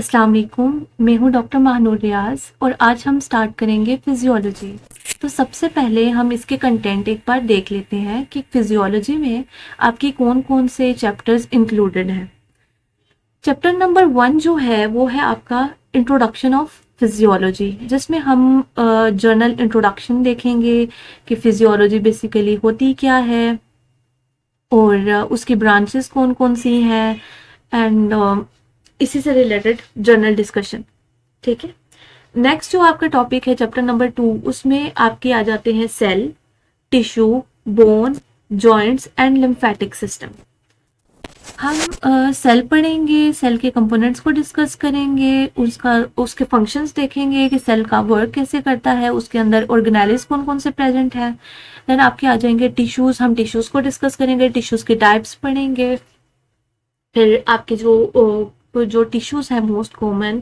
अस्सलाम वालेकुम, मैं हूँ डॉक्टर महानूर रियाज और आज हम स्टार्ट करेंगे फिजियोलॉजी। तो सबसे पहले हम इसके कंटेंट एक बार देख लेते हैं कि फिजियोलॉजी में आपकी कौन कौन से चैप्टर्स इंक्लूडेड हैं। चैप्टर नंबर 1 जो है वो है आपका इंट्रोडक्शन ऑफ फिजियोलॉजी, जिसमें हम जर्नल इंट्रोडक्शन देखेंगे कि फिजियोलॉजी बेसिकली होती क्या है और उसकी ब्रांचेस कौन कौन सी हैं एंड इसी से रिलेटेड जर्नल डिस्कशन। ठीक है। नेक्स्ट जो आपका टॉपिक है चैप्टर नंबर 2, उसमें आपके आ जाते हैं cell, tissue, bone, joints and lymphatic system. हम सेल पढ़ेंगे, सेल के कंपोनेंट्स को डिस्कस करेंगे, उसके फंक्शंस देखेंगे कि सेल का वर्क कैसे करता है, उसके अंदर ऑर्गेनेल्स कौन कौन से प्रेजेंट हैं। देन आपके आ जाएंगे टिश्यूज, हम टिश्यूज को डिस्कस करेंगे, टिश्यूज के टाइप्स पढ़ेंगे। फिर आपके जो टिश्यूज हैं मोस्ट कॉमन,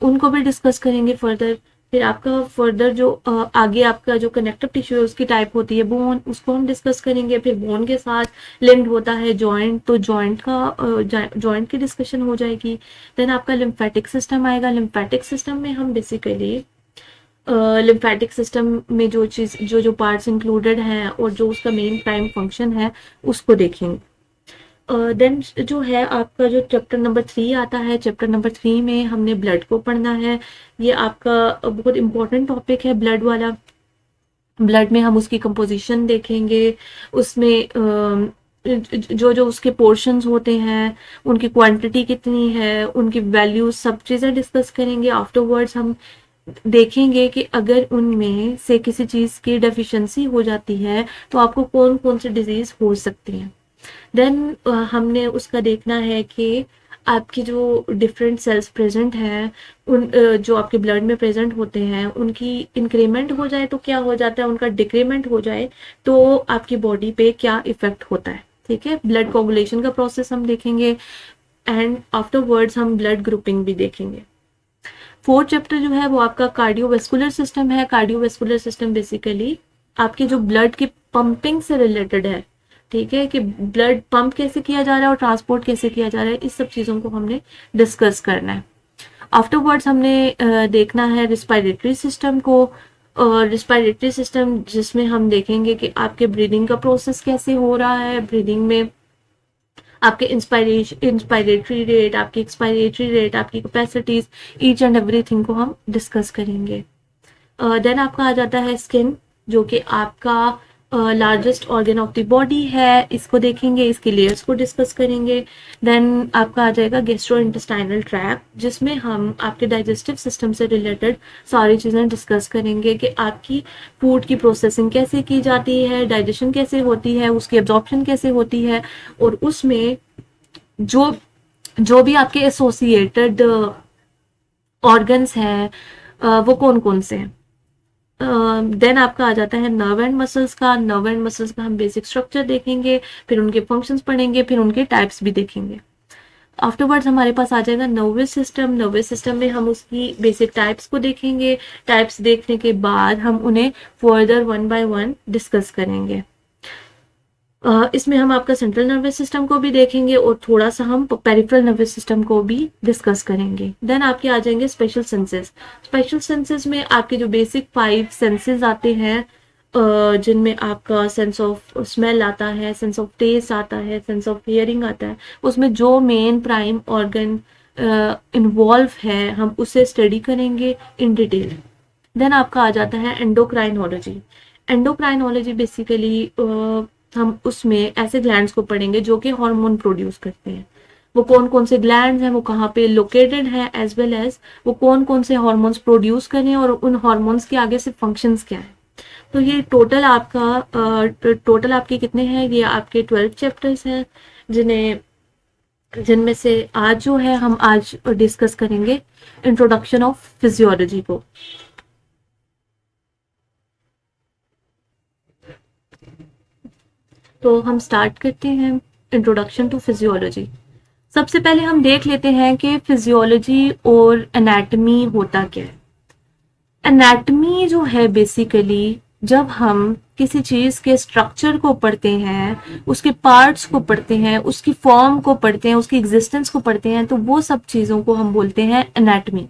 उनको भी डिस्कस करेंगे फर्दर। फिर आपका फर्दर जो आगे आपका जो कनेक्टिव टिश्यू है उसकी टाइप होती है बोन, उसको हम डिस्कस करेंगे। फिर बोन के साथ लिंक्ड होता है जॉइंट, तो जॉइंट की डिस्कशन हो जाएगी। देन आपका लिम्फेटिक सिस्टम आएगा। लिम्फेटिक सिस्टम में हम बेसिकली लिम्फेटिक सिस्टम में जो पार्ट्स इंक्लूडेड हैं और जो उसका मेन प्राइम फंक्शन है उसको देखेंगे। देन जो है आपका जो चैप्टर नंबर 3 आता है, चैप्टर नंबर 3 में हमने ब्लड को पढ़ना है। ये आपका बहुत इंपॉर्टेंट टॉपिक है ब्लड वाला। ब्लड में हम उसकी कंपोजिशन देखेंगे, उसमें जो जो उसके पोर्शंस होते हैं, उनकी क्वांटिटी कितनी है, उनकी वैल्यूज, सब चीज़ें डिस्कस करेंगे। आफ्टरवर्ड्स हम देखेंगे कि अगर उनमें से किसी चीज़ की डेफिशिएंसी हो जाती है तो आपको कौन कौन सी डिजीज़ हो सकती हैं। देन हमने उसका देखना है कि आपकी जो डिफरेंट सेल्स प्रेजेंट हैं, जो आपके ब्लड में प्रेजेंट होते हैं, उनकी इंक्रीमेंट हो जाए तो क्या हो जाता है, उनका डिक्रीमेंट हो जाए तो आपकी बॉडी पे क्या इफेक्ट होता है। ठीक है। ब्लड कोगुलेशन का प्रोसेस हम देखेंगे एंड आफ्टरवर्ड्स हम ब्लड ग्रुपिंग भी देखेंगे। 4th चैप्टर जो है वो आपका कार्डियोवेस्कुलर सिस्टम है। कार्डियोवेस्कुलर सिस्टम बेसिकली आपके जो ब्लड की पंपिंग से रिलेटेड है। ठीक है, कि ब्लड पंप कैसे किया जा रहा है और ट्रांसपोर्ट कैसे किया जा रहा है, इस सब चीज़ों को हमने डिस्कस करना है। आफ्टरवर्ड्स हमने देखना है रिस्पायरेटरी सिस्टम को। रिस्पायरेटरी सिस्टम जिसमें हम देखेंगे कि आपके ब्रीदिंग का प्रोसेस कैसे हो रहा है, ब्रीदिंग में आपके इंस्पायरेटरी रेट, आपकी एक्सपायरेटरी रेट, आपकी कैपेसिटीज, ईच एंड एवरीथिंग को हम डिस्कस करेंगे। देन आपका आ जाता है स्किन, जो कि आपका largest organ of the body है, इसको देखेंगे, इसके लेयर्स को डिस्कस करेंगे। देन आपका आ जाएगा गैस्ट्रो इंटेस्टाइनल ट्रैक्ट, जिसमें हम आपके डाइजेस्टिव सिस्टम से रिलेटेड सारी चीज़ें डिस्कस करेंगे कि आपकी फूड की प्रोसेसिंग कैसे की जाती है, डाइजेशन कैसे होती है, उसकी एब्जॉर्प्शन कैसे होती है, और उसमें जो जो भी आपके एसोसिएटेड ऑर्गन्स हैं वो कौन कौन से हैं। देन आपका आ जाता है नर्व एंड मसल्स का। नर्व एंड मसल्स का हम बेसिक स्ट्रक्चर देखेंगे, फिर उनके फंक्शंस पढ़ेंगे, फिर उनके टाइप्स भी देखेंगे। आफ्टरवर्ड्स हमारे पास आ जाएगा नर्वस सिस्टम। नर्वस सिस्टम में हम उसकी बेसिक टाइप्स को देखेंगे। टाइप्स देखने के बाद हम उन्हें फर्दर 1 बाय 1 डिस्कस करेंगे। इसमें हम आपका सेंट्रल नर्वस सिस्टम को भी देखेंगे और थोड़ा सा हम पेरिफेरल नर्वस सिस्टम को भी डिस्कस करेंगे। देन आपके आ जाएंगे स्पेशल सेंसेस। स्पेशल सेंसेस में आपके जो बेसिक 5 सेंसेस आते हैं, जिनमें आपका सेंस ऑफ स्मेल आता है, सेंस ऑफ टेस्ट आता है, सेंस ऑफ हियरिंग आता है। उसमें जो मेन प्राइम ऑर्गन इन्वॉल्व है हम उसे स्टडी करेंगे इन डिटेल। देन आपका आ जाता है एंडोक्राइनोलॉजी। एंडोक्राइनोलॉजी बेसिकली हम उसमें ऐसे ग्लैंड्स को पढ़ेंगे जो कि हार्मोन प्रोड्यूस करते हैं। वो कौन कौन से ग्लैंड्स हैं, वो कहाँ पे लोकेटेड हैं, एज वेल एज वो कौन कौन से हार्मोन्स प्रोड्यूस करें और उन हार्मोन्स के आगे से फंक्शंस क्या है। तो ये टोटल आपके कितने हैं, ये आपके 12 चैप्टर्स हैं, जिनमें से आज जो है हम आज डिस्कस करेंगे इंट्रोडक्शन ऑफ फिजियोलॉजी को। तो हम स्टार्ट करते हैं इंट्रोडक्शन टू फिजियोलॉजी। सबसे पहले हम देख लेते हैं कि फिजियोलॉजी और एनाटमी होता क्या है। एनाटमी जो है बेसिकली जब हम किसी चीज के स्ट्रक्चर को पढ़ते हैं, उसके पार्ट्स को पढ़ते हैं, उसकी फॉर्म को पढ़ते हैं, उसकी एग्जिस्टेंस को पढ़ते हैं, तो वो सब चीजों को हम बोलते हैं एनाटॉमी।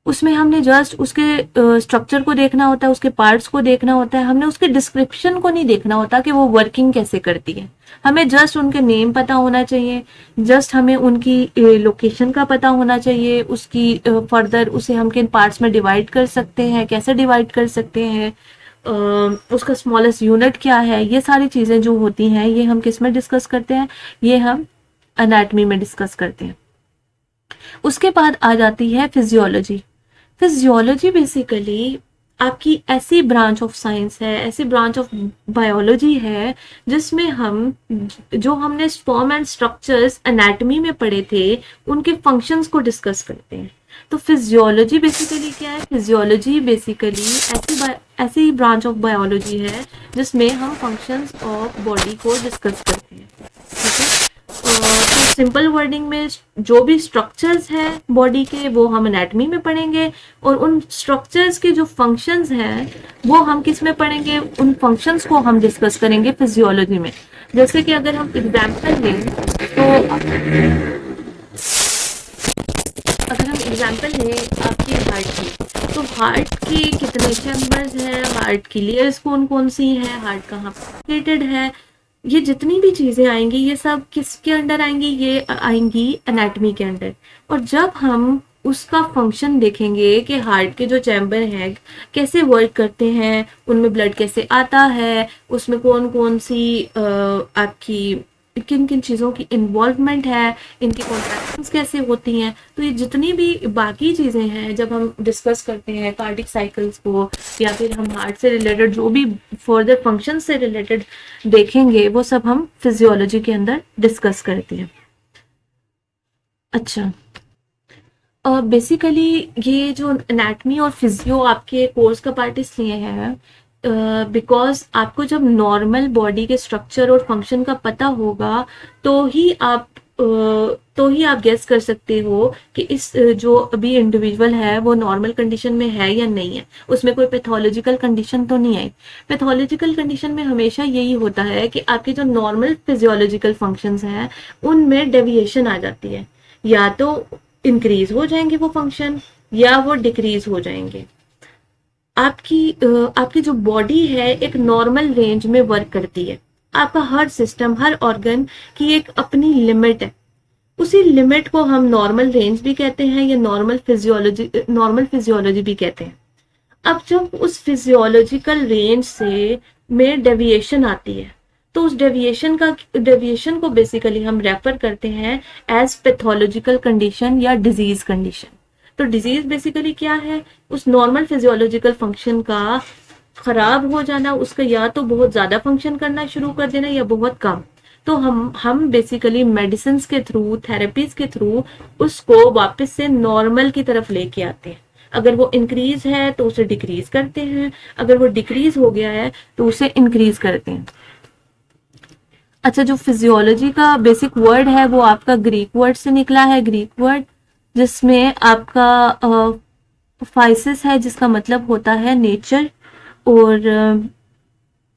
उसमें हमने जस्ट उसके स्ट्रक्चर को देखना होता है, उसके पार्ट्स को देखना होता है, हमने उसके डिस्क्रिप्शन को नहीं देखना होता कि वो वर्किंग कैसे करती है। हमें जस्ट उनके नेम पता होना चाहिए, जस्ट हमें उनकी लोकेशन का पता होना चाहिए, उसकी फर्दर उसे हम किन पार्ट्स में डिवाइड कर सकते हैं, कैसे डिवाइड कर सकते हैं, उसका स्मॉलेस्ट यूनिट क्या है, ये सारी चीज़ें जो होती हैं ये हम किस में डिस्कस करते हैं, ये हम एनाटॉमी में डिस्कस करते हैं। उसके बाद आ जाती है फिजियोलॉजी। फिजियोलॉजी बेसिकली आपकी ऐसी ब्रांच ऑफ साइंस है, ऐसी ब्रांच ऑफ बायोलॉजी है जिसमें हम जो हमने फॉर्म एंड स्ट्रक्चर्स एनाटॉमी में पढ़े थे उनके फंक्शंस को डिस्कस करते हैं। तो फिजियोलॉजी बेसिकली क्या है? फिजियोलॉजी बेसिकली ऐसी ब्रांच ऑफ बायोलॉजी है जिसमें हम फंक्शंस ऑफ बॉडी को डिस्कस करते हैं। ठीक है, तो सिंपल वर्डिंग में जो भी स्ट्रक्चर्स हैं बॉडी के वो हम एनाटॉमी में पढ़ेंगे, और उन स्ट्रक्चर्स के जो फंक्शंस हैं वो हम किस में पढ़ेंगे? उन फंक्शंस को हम डिस्कस करेंगे फिजियोलॉजी में। जैसे कि अगर हम एग्जाम्पल लें तो अगर हम एग्जाम्पल लें आपके हार्ट की, तो हार्ट के कितने चैम्बर्स हैं, हार्ट की लेयर्स कौन कौन सी हैं, हार्ट कहाँ लोकेटेड है, ये जितनी भी चीज़ें आएंगी ये सब किसके अंडर आएंगी? ये आएंगी एनाटॉमी के अंडर। और जब हम उसका फंक्शन देखेंगे कि हार्ट के जो चैम्बर हैं कैसे वर्क करते हैं, उनमें ब्लड कैसे आता है, उसमें कौन कौन सी आपकी किन किन चीज़ों की इन्वॉल्वमेंट है, इनकी कॉन्ट्रैक्शंस कैसे होती हैं, तो ये जितनी भी बाकी चीज़ें हैं जब हम डिस्कस करते हैं कार्डिक साइकिल्स को, या फिर हम हार्ट से रिलेटेड जो भी फर्दर फंक्शन से रिलेटेड देखेंगे वो सब हम फिजियोलॉजी के अंदर डिस्कस करते हैं। अच्छा, बेसिकली ये जो एनाटॉमी और फिजियो आपके कोर्स का पार्ट इसलिए है बिकॉज आपको जब नॉर्मल बॉडी के स्ट्रक्चर और फंक्शन का पता होगा तो ही आप गेस कर सकते हो कि इस जो अभी इंडिविजुअल है वो नॉर्मल कंडीशन में है या नहीं है, उसमें कोई पैथोलॉजिकल कंडीशन तो नहीं है। पैथोलॉजिकल कंडीशन में हमेशा यही होता है कि आपके जो नॉर्मल फिजियोलॉजिकल फंक्शंस हैं उनमें डेविएशन आ जाती है, या तो इंक्रीज हो जाएंगे वो फंक्शन या वो डिक्रीज हो जाएंगे। आपकी जो बॉडी है एक नॉर्मल रेंज में वर्क करती है। आपका हर सिस्टम, हर ऑर्गन की एक अपनी लिमिट है, उसी लिमिट को हम नॉर्मल रेंज भी कहते हैं या नॉर्मल फिजियोलॉजी भी कहते हैं। अब जब उस फिजियोलॉजिकल रेंज से में डेविएशन आती है तो उस डेविएशन को बेसिकली हम रेफर करते हैं एज पैथोलॉजिकल कंडीशन या डिजीज कंडीशन। तो डिजीज बेसिकली क्या है? उस नॉर्मल फिजियोलॉजिकल फंक्शन का खराब हो जाना, उसका या तो बहुत ज्यादा फंक्शन करना शुरू कर देना या बहुत कम। तो हम बेसिकली मेडिसिन के थ्रू, थेरेपीज के थ्रू उसको वापस से नॉर्मल की तरफ लेके आते हैं। अगर वो इंक्रीज है तो उसे डिक्रीज करते हैं, अगर वो डिक्रीज हो गया है तो उसे इंक्रीज करते हैं। अच्छा, जो फिजियोलॉजी का बेसिक वर्ड है वो आपका ग्रीक वर्ड से निकला है, ग्रीक वर्ड जिसमें आपका फाइसिस है जिसका मतलब होता है नेचर, और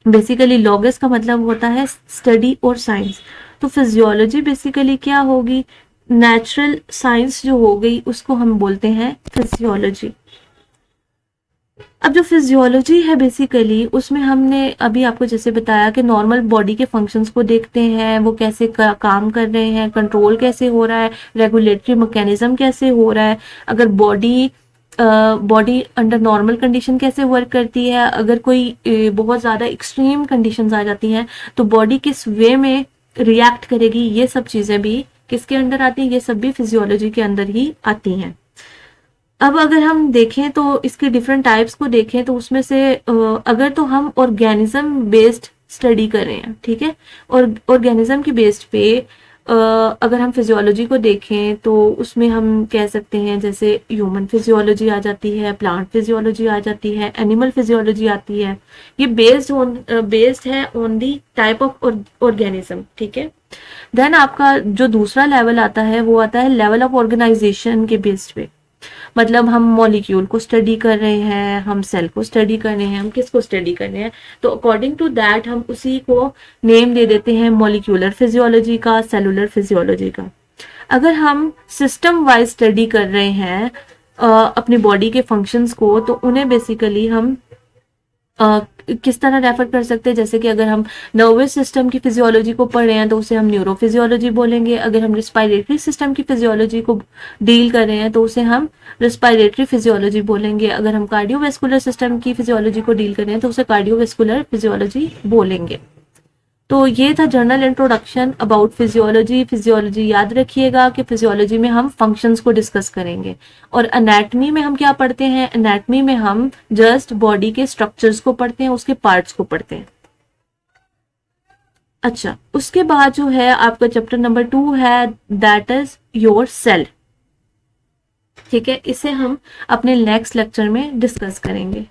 बेसिकली लॉगस का मतलब होता है स्टडी और साइंस। तो फिजियोलॉजी बेसिकली क्या होगी? नेचुरल साइंस जो हो गई उसको हम बोलते हैं फिजियोलॉजी। अब जो फिजियोलॉजी है बेसिकली उसमें हमने अभी आपको जैसे बताया कि नॉर्मल बॉडी के फंक्शंस को देखते हैं, वो कैसे काम कर रहे हैं, कंट्रोल कैसे हो रहा है, रेगुलेटरी मैकेनिज्म कैसे हो रहा है, अगर बॉडी अंडर नॉर्मल कंडीशन कैसे वर्क करती है, अगर कोई बहुत ज़्यादा एक्सट्रीम कंडीशंस आ जाती हैं तो बॉडी किस वे में रिएक्ट करेगी, ये सब चीज़ें भी किसके अंदर आती हैं? ये सब भी फिजियोलॉजी के अंदर ही आती हैं। अब अगर हम देखें तो इसके डिफरेंट टाइप्स को देखें तो उसमें से अगर तो हम ऑर्गेनिज्म बेस्ड स्टडी कर रहे हैं, ठीक है, और ऑर्गेनिज्म की बेस्ड पे अगर हम फिजियोलॉजी को देखें तो उसमें हम कह सकते हैं जैसे ह्यूमन फिजियोलॉजी आ जाती है, प्लांट फिजियोलॉजी आ जाती है, एनिमल फिजियोलॉजी आती है। ये बेस्ड है on the type of organism, ठीक है। देन आपका जो दूसरा लेवल आता है वो आता है लेवल ऑफ ऑर्गेनाइजेशन के बेस्ड पे। मतलब हम मॉलिक्यूल को स्टडी कर रहे हैं, हम सेल को स्टडी कर रहे हैं, हम किसको स्टडी कर रहे हैं, तो अकॉर्डिंग टू दैट हम उसी को नेम दे देते हैं मॉलिक्यूलर फिजियोलॉजी का, सेलुलर फिजियोलॉजी का। अगर हम सिस्टम वाइज स्टडी कर रहे हैं अपनी बॉडी के फंक्शंस को, तो उन्हें बेसिकली हम किस तरह रेफर कर सकते हैं, जैसे कि अगर हम नर्वस सिस्टम की फिजियोलॉजी को पढ़ रहे हैं तो उसे हम न्यूरोफिजियोलॉजी बोलेंगे। अगर हम रिस्पायरेटरी सिस्टम की फिजियोलॉजी को डील कर रहे हैं तो उसे हम रिस्पायरेटरी फिजियोलॉजी बोलेंगे। अगर हम कार्डियोवेस्कुलर सिस्टम की फिजियोलॉजी को डील कर रहे हैं तो उसे कार्डियोवेस्कुलर फिजियोलॉजी बोलेंगे। तो ये था general introduction about physiology. Physiology याद रखिएगा कि फिजियोलॉजी में हम फंक्शंस को डिस्कस करेंगे, और एनाटॉमी में हम क्या पढ़ते हैं, एनाटॉमी में हम जस्ट बॉडी के स्ट्रक्चर्स को पढ़ते हैं, उसके पार्ट्स को पढ़ते हैं। अच्छा, उसके बाद जो है आपका चैप्टर नंबर 2 है, दैट इज योर सेल। ठीक है, इसे हम अपने नेक्स्ट लेक्चर में डिस्कस करेंगे।